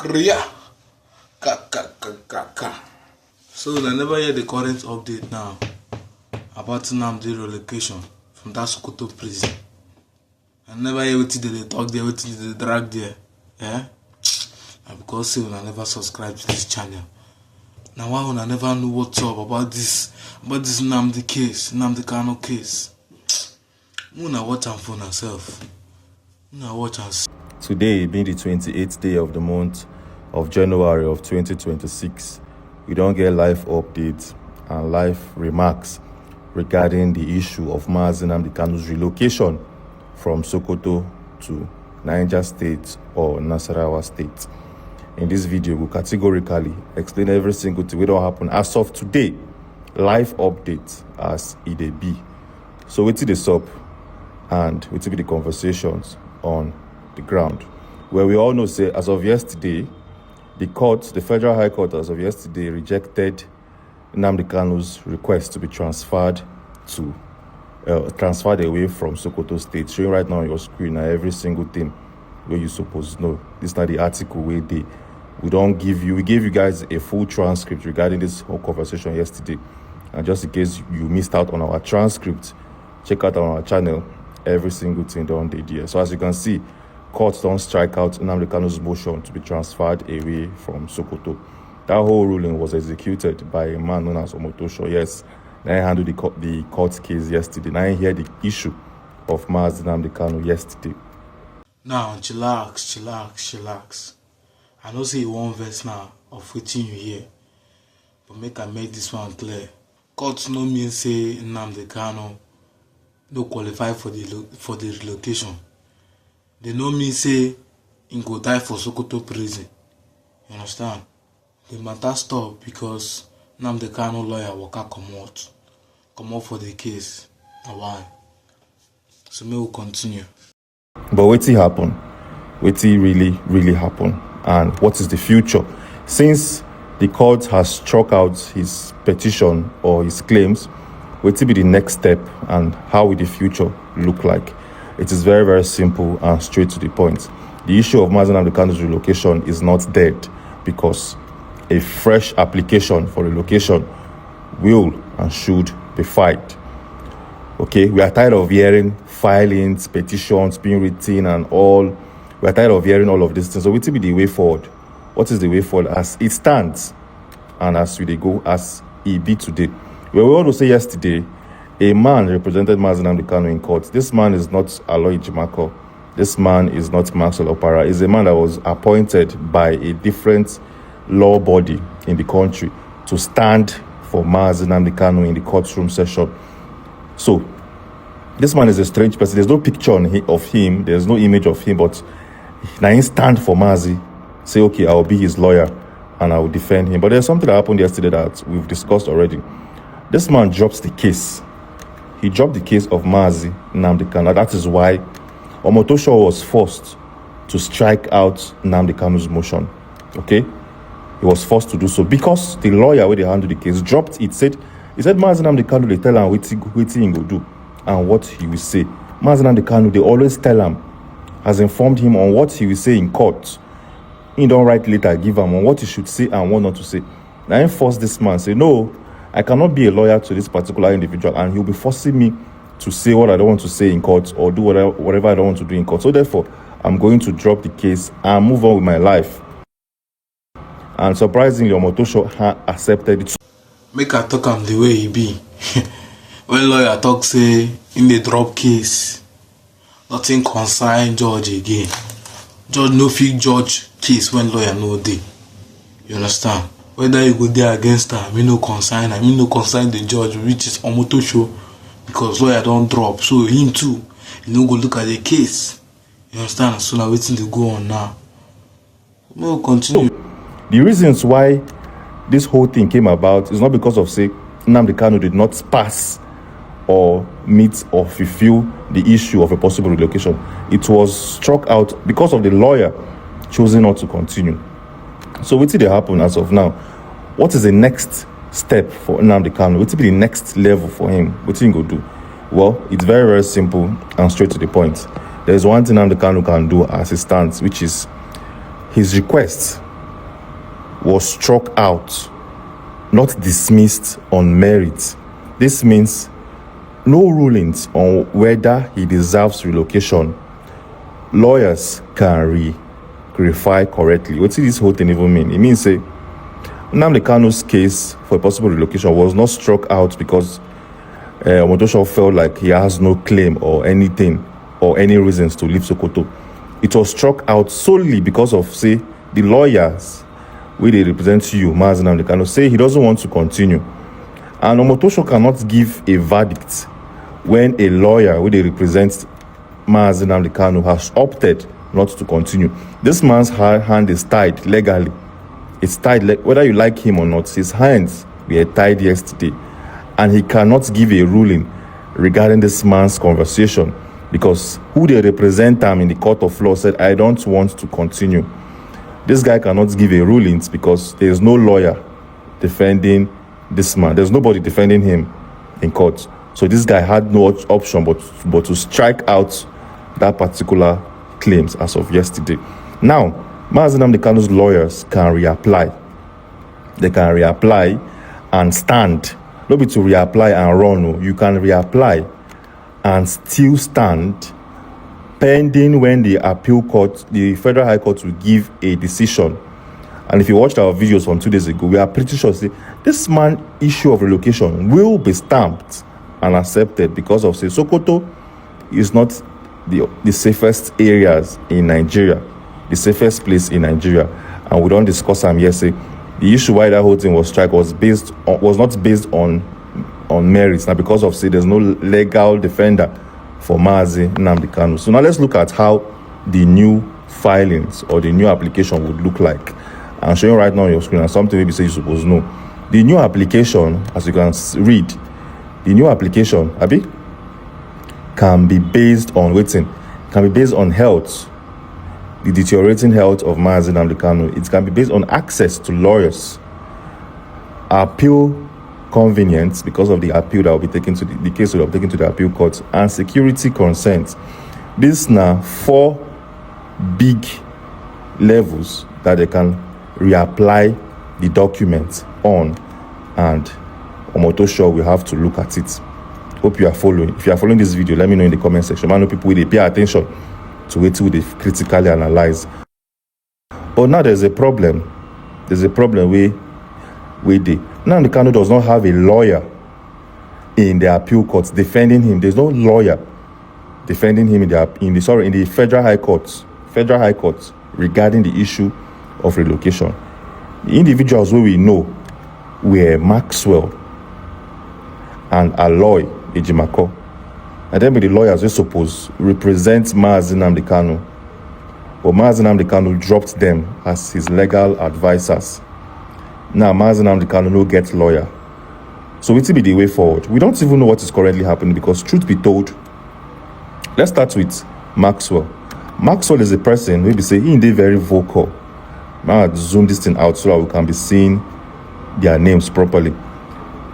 Kriya. So I never hear the current update now about Nnamdi relocation from that Sokoto prison. I never hear what they talk there, what they drag there. Yeah? And because say I never subscribe to this channel. Now why I never know what's up about this Nnamdi case, Nnamdi Kanu case. Una watch am for myself. Una watch am. Today being the 28th day of the month of January of 2026, we don't get live updates and live remarks regarding the issue of Nnamdi Kanu's relocation from Sokoto to Niger State or Nasarawa State. In this video, we'll categorically explain every single thing that happen as of today, live updates as it dey be. So wetin dey sup and wetin be the conversations on the ground, where we all know say as of yesterday, the Federal High Court as of yesterday rejected Nnamdi Kanu's request to be transferred away from Sokoto State. Showing right now on your screen now every single thing where you supposed to know. This is not the article where we gave you guys a full transcript regarding this whole conversation yesterday. And just in case you missed out on our transcript, check out on our channel every single thing done there. So as you can see, courts don't strike out Nnamdi Kanu's motion to be transferred away from Sokoto. That whole ruling was executed by a man known as Omotosho. Yes, I handled the court case yesterday. Now I hear the issue of Nnamdi Kanu yesterday. Now, chillax. I know say you one verse now of waiting you hear, but make I make this one clear. Court no mean say Nnamdi Kanu no qualify for the relocation. They no mean say he go die for Sokoto prison. You understand? The matter stop because Nnamdi Kanu lawyer waka come out for the case. Now why? So may we continue. But wetin happen? Wetin really happen? And what is the future? Since the court has struck out his petition or his claims, wetin be the next step and how will the future look like? It is very simple and straight to the point. The issue of Nnamdi Kanu's relocation is not dead because a fresh application for relocation will and should be filed. Okay, we are tired of hearing filings, petitions being written and all. We are tired of hearing all of these things. So what will be the way forward? What is the way forward as it stands and as we go as it be today? We want to say yesterday, a man represented Nnamdi Kanu in court. This man is not Aloy Jimako. This man is not Maxwell Opara. He's a man that was appointed by a different law body in the country to stand for Nnamdi Kanu in the courtroom session. So, this man is a strange person. There's no picture of him. There's no image of him. But now he stand for Mazi. Say, okay, I'll be his lawyer and I will defend him. But there's something that happened yesterday that we've discussed already. This man drops the case. He dropped the case of Nnamdi Kanu. That is why Omotosho was forced to strike out Nnamdi Kanu's motion. Okay? He was forced to do so because the lawyer where they handled the case dropped it. He said Nnamdi Kanu, they tell him what he will do and what he will say. Nnamdi Kanu, they always tell him, has informed him on what he will say in court. He don't write later, give him on what he should say and what not to say. Now he forced this man, say, no, I cannot be a lawyer to this particular individual and he'll be forcing me to say what I don't want to say in court or do whatever I don't want to do in court. So therefore, I'm going to drop the case and move on with my life. And surprisingly, Omotosho accepted it. Make I talk him the way he be. When lawyer talk say in the drop case, nothing concern judge again. Judge no fit judge case when lawyer no dey. You understand? Whether you go there against her, me no concern the judge, which is Omotosho, because lawyer don't drop. So him too, he no go look at the case. You understand? So now waiting to go on now. We'll continue. The reasons why this whole thing came about is not because of say Nnamdi Kanu did not pass or meet or fulfill the issue of a possible relocation. It was struck out because of the lawyer choosing not to continue. So what did happen as of now? What is the next step for Nnamdi Kanu? What will be the next level for him? What he go do? Well, it's very simple and straight to the point. There's one thing Nnamdi Kanu can do as it stands, which is his request was struck out, not dismissed on merit. This means no rulings on whether he deserves relocation. Lawyers can clarify correctly. What does this whole thing even mean? It means say Nnamdi Kanu's case for a possible relocation was not struck out because Omotosho felt like he has no claim or anything or any reasons to leave Sokoto. It was struck out solely because of, say, the lawyers where they represent you, Mazi Nnamdi Kanu, say he doesn't want to continue. And Omotosho cannot give a verdict when a lawyer where they represent Mazi Nnamdi Kanu has opted not to continue. This man's hand is tied legally. It's tied, whether you like him or not. His hands were tied yesterday. And he cannot give a ruling regarding this man's conversation because who they represent him in the court of law said, I don't want to continue. This guy cannot give a ruling because there is no lawyer defending this man. There's nobody defending him in court. So this guy had no option but to strike out that particular claims as of yesterday. Now, Mazi Nnamdi Kanu's lawyers can reapply. They can reapply and stand. Not be to reapply and run. No. You can reapply and still stand pending when the appeal court, the Federal High Court will give a decision. And if you watched our videos from 2 days ago, we are pretty sure say this man issue of relocation will be stamped and accepted because of say Sokoto is not the safest areas in Nigeria, the safest place in Nigeria. And we don't discuss them here. Say the issue why that whole thing was struck was not based on merits. Now because of say there's no legal defender for Mazi Nnamdi Kanu. So now let's look at how the new filings or the new application would look like. I'm showing right now on your screen and something maybe say you supposed to know. The new application, as you can read, the new application, Abi, can be based on can be based on health, the deteriorating health of Mazi Nnamdi Kanu. It can be based on access to lawyers, appeal convenience because of the appeal that will be taken to the case will be taken to the appeal court, and security concerns. These now 4 big levels that they can reapply the document on, and Omotosho will have to look at it. Hope you are following. If you are following this video, let me know in the comment section. I know people will pay attention to it, will they critically analyze. But now there's a problem. There's a problem with the Nnamdi Kanu does not have a lawyer in the appeal court defending him. There's no lawyer defending him in the Federal High Court regarding the issue of relocation. The individuals who we know were Maxwell and Aloy Ejimako. And then the lawyers, we suppose, represent Mazi Nnamdi Kanu. But Mazi Nnamdi Kanu dropped them as his legal advisors. Now, Mazi Nnamdi Kanu no get lawyer. So it will be the way forward. We don't even know what is currently happening because, truth be told, let's start with Maxwell. Maxwell is a person who be say he is very vocal. I'll zoom this thing out so that we can be seeing their names properly.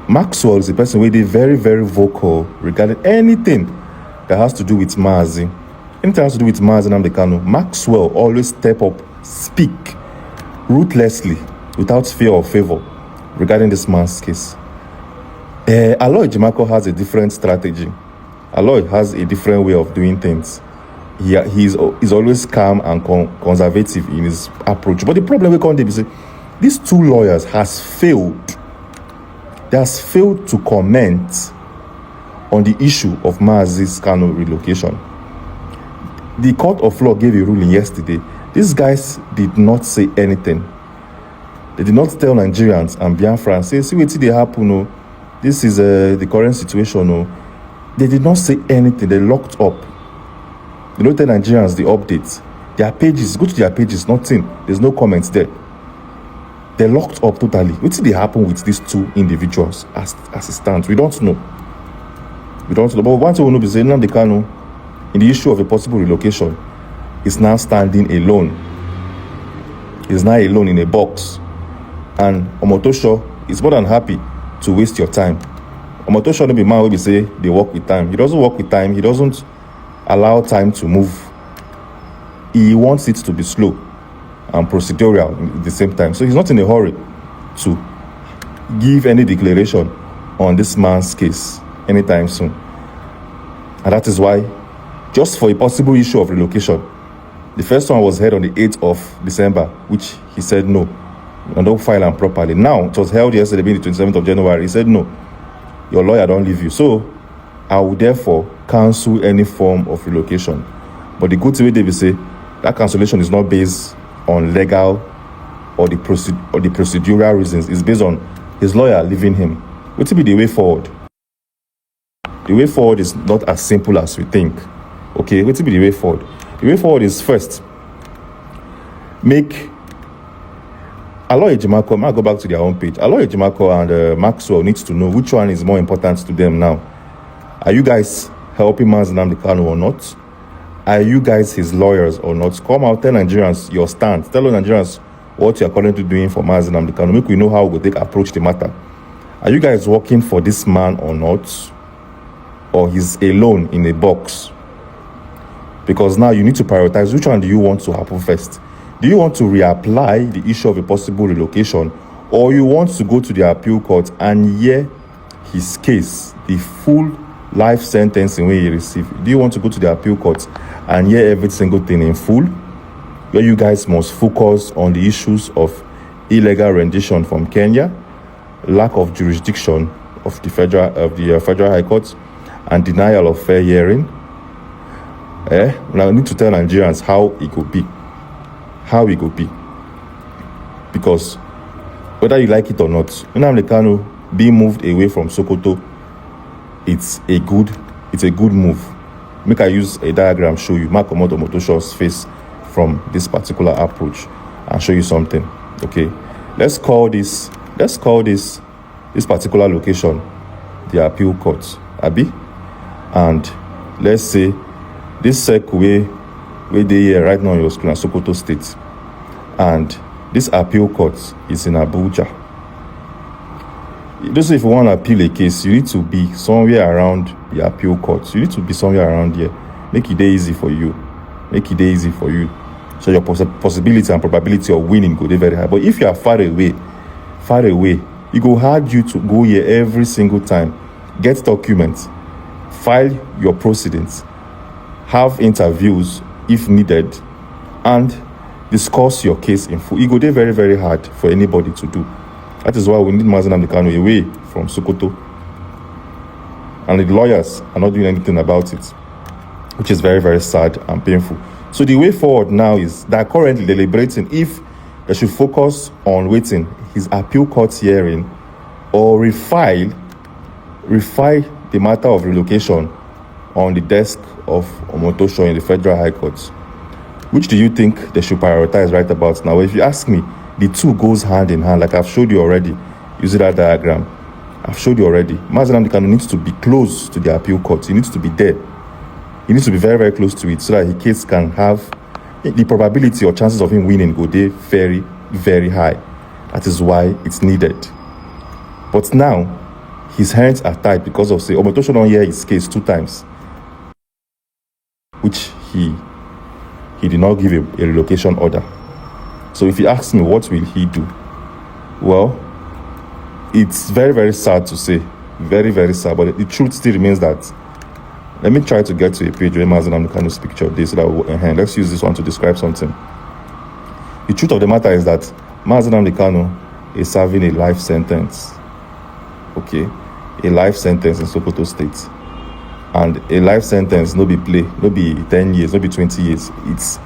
Maxwell is a person who is very, very vocal regarding anything that has to do with Mazi. Anything has to do with Mazi Nnamdi Kanu. Maxwell always step up, speak ruthlessly, without fear or favor regarding this man's case. Aloy Ejimako has a different strategy. Aloy has a different way of doing things. He's always calm and conservative in his approach. But the problem we can't is these 2 lawyers has failed. They has failed to comment on the issue of Mazi's Kanu relocation. The court of law gave a ruling yesterday. These guys did not say anything. They did not tell Nigerians and Biafrans, say, see what they happen, no. This is the current situation, no. They did not say anything. They locked up. They don't tell Nigerians the updates. Their pages, go to their pages, nothing. There's no comments there. They're locked up totally. What did they happen with these 2 individuals as it stands? We don't know. We don't know. But one thing we know is that Nnamdi Kanu, in the issue of a possible relocation, is now standing alone. He's now alone in a box. And Omotosho is more than happy to waste your time. Omotosho don't be man who be say they work with time. He doesn't work with time. He doesn't allow time to move. He wants it to be slow. and procedural at the same time. So he's not in a hurry to give any declaration on this man's case anytime soon. And that is why, just for a possible issue of relocation, the first one was held on the 8th of December, which he said no, and don't file them properly. Now, it was held yesterday, being the 27th of January. He said no, your lawyer don't leave you. So, I will therefore cancel any form of relocation. But the good thing with David say, that cancellation is not based on legal or the procedural reasons. It's based on his lawyer leaving him. What will be the way forward? The way forward is not as simple as we think. Okay, what will be the way forward? The way forward is first, make Aloy Ejimakor, I'll go back to their own page. Aloy Ejimakor and Maxwell needs to know which one is more important to them now. Are you guys helping Nnamdi Kanu or not? Are you guys his lawyers or not? Come out, tell Nigerians your stand. Tell Nigerians what you're currently doing for Nnamdi Kanu. Make we know how we take approach the matter. Are you guys working for this man or not? Or he's alone in a box? Because now you need to prioritize which one do you want to happen first. Do you want to reapply the issue of a possible relocation, or you want to go to the appeal court and hear his case, the full life sentence in way he received? Do you want to go to the appeal court and hear every single thing in full, where you guys must focus on the issues of illegal rendition from Kenya, lack of jurisdiction of the federal high court, and denial of fair hearing? Now I need to tell Nigerians how it could be. How it could be. Because whether you like it or not, Nnamdi Kanu being moved away from Sokoto, it's a good move. Make I use a diagram, show you Mark Omotoshaw's face from this particular approach and show you something. Okay, let's call this particular location the appeal court, Abi, and let's say this circle where they here right now in your screen, Sokoto State, and this appeal court is in Abuja. Just if you want to appeal a case, you need to be somewhere around the appeal court. You need to be somewhere around here. Make it easy for you. So your possibility and probability of winning go very high. But if you are far away, it go hard you to go here every single time. Get documents, file your proceedings, have interviews if needed, and discuss your case in full. It go very, very hard for anybody to do. That is why we need Nnamdi Kanu away from Sokoto. And the lawyers are not doing anything about it, which is very, very sad and painful. So the way forward now is that currently deliberating if they should focus on waiting his appeal court hearing or refile the matter of relocation on the desk of Omotosho in the Federal High Court. Which do you think they should prioritize right about now? If you ask me, the two goes hand in hand, like I've showed you already. Using that diagram, I've showed you already. Nnamdi Kanu needs to be close to the appeal court. He needs to be there. He needs to be very, very close to it so that his case can have the probability or chances of him winning go there very, very high. That is why it's needed. But now, his hands are tied because of, say, Omotosho don't hear his case 2 times, which he did not give a relocation order. So if you ask me what will he do, well, it's very, very sad to say, very, very sad, but the truth still remains that, let me try to get to a page where Nnamdi Kanu's picture this, so that will enhance. Let's use this one to describe something. The truth of the matter is that Nnamdi Kanu is serving a life sentence. Okay, a life sentence in Sokoto State. And a life sentence, no be play, no be 10 years, no be 20 years. It's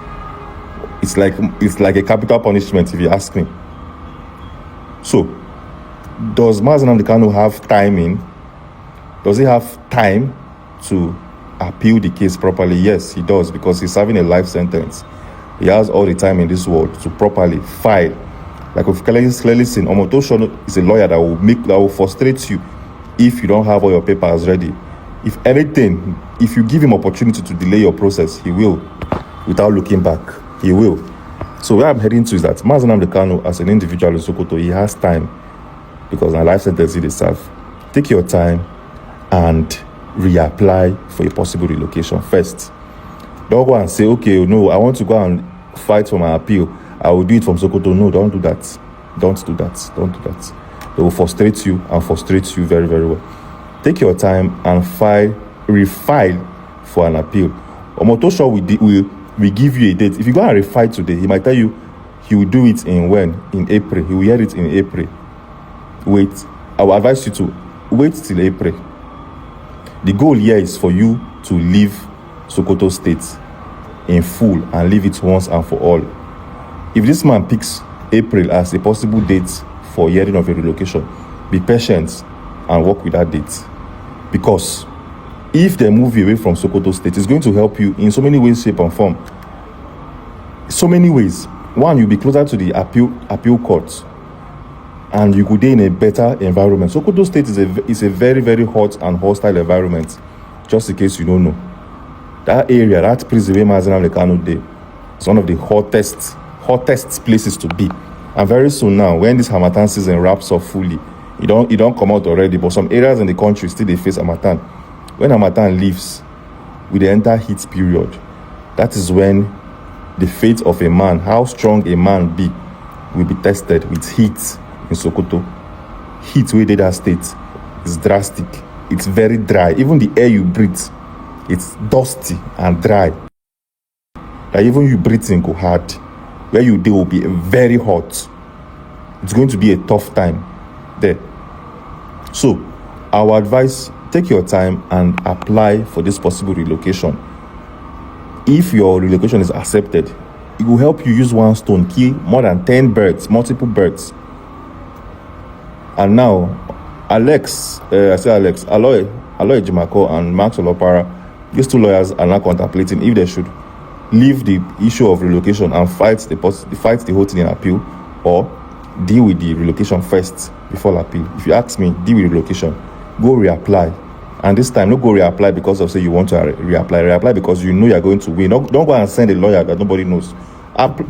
like a capital punishment, if you ask me. So, does Nnamdi Kanu have timing? Does he have time to appeal the case properly? Yes, he does, because he's serving a life sentence. He has all the time in this world to properly file. Like we've clearly seen, Omotosho is a lawyer that will frustrate you if you don't have all your papers ready. If anything, if you give him opportunity to delay your process, he will, without looking back. He will. So where I'm heading to is that Nnamdi Kanu, as an individual in Sokoto, he has time, because my life sentence he serve. Take your time and reapply for a possible relocation first. Don't go and say, okay, no, I want to go and fight for my appeal, I will do it from Sokoto. No, don't do that. Don't do that. Don't do that. They will frustrate you and frustrate you very, very well. Take your time and refile for an appeal. Omotosho will give you a date. If you go and refile today, he might tell you he will do it in when? In April. He will hear it in April. Wait. I will advise you to wait till April. The goal here is for you to leave Sokoto State in full and leave it once and for all. If this man picks April as a possible date for hearing of a relocation, be patient and work with that date. Because if they move you away from Sokoto State, it's going to help you in so many ways, shape and form. So many ways. One, you'll be closer to the appeal courts, and you could be in a better environment. Sokoto State is a very, very hot and hostile environment, just in case you don't know. That area, that prison where Nnamdi Kanu dey, is one of the hottest places to be. And very soon now, when this Harmattan season wraps up fully, it don't come out already, but some areas in the country still they face Harmattan. When Harmattan leaves, we dey enter heat period. That is when the fate of a man, how strong a man be, will be tested with heat in Sokoto. Heat where they that state is drastic. It's very dry. Even the air you breathe, it's dusty and dry. That even you breathing go hard. Where you dey will be very hot. It's going to be a tough time there. So, our advice, take your time and apply for this possible relocation. If your relocation is accepted, it will help you use one stone, kill more than 10 birds, multiple birds. And now, Aloy Jimako and Max Olopara, these two lawyers are now contemplating if they should leave the issue of relocation and fight the whole thing in appeal, or deal with the relocation first before appeal. If you ask me, deal with relocation, go reapply. And this time, don't go reapply because of say you want to reapply. Reapply because you know you're going to win. Don't go and send a lawyer that nobody knows.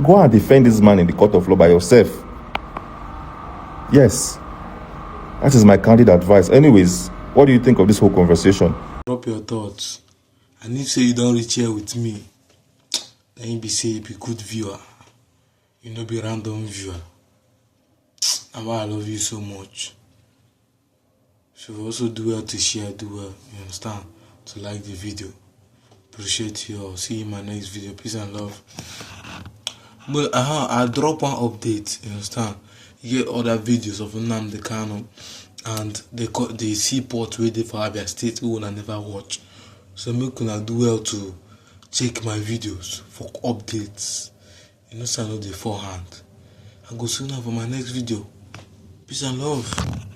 Go and defend this man in the court of law by yourself. Yes. That is my candid advice. Anyways, what do you think of this whole conversation? Drop your thoughts. And if say you don't reach here with me, then you be say you be good viewer. You know, be random viewer. And why I love you so much. So also do well to share, do well, you understand? To like the video. Appreciate you all. See you in my next video. Peace and love. But I'll drop one update, you understand? You get other videos of Nnamdi Kanu and the seaport where they for Abia State we will never watch. So make una do well to check my videos for updates. You know, so I know the forehand. I go soon for my next video. Peace and love.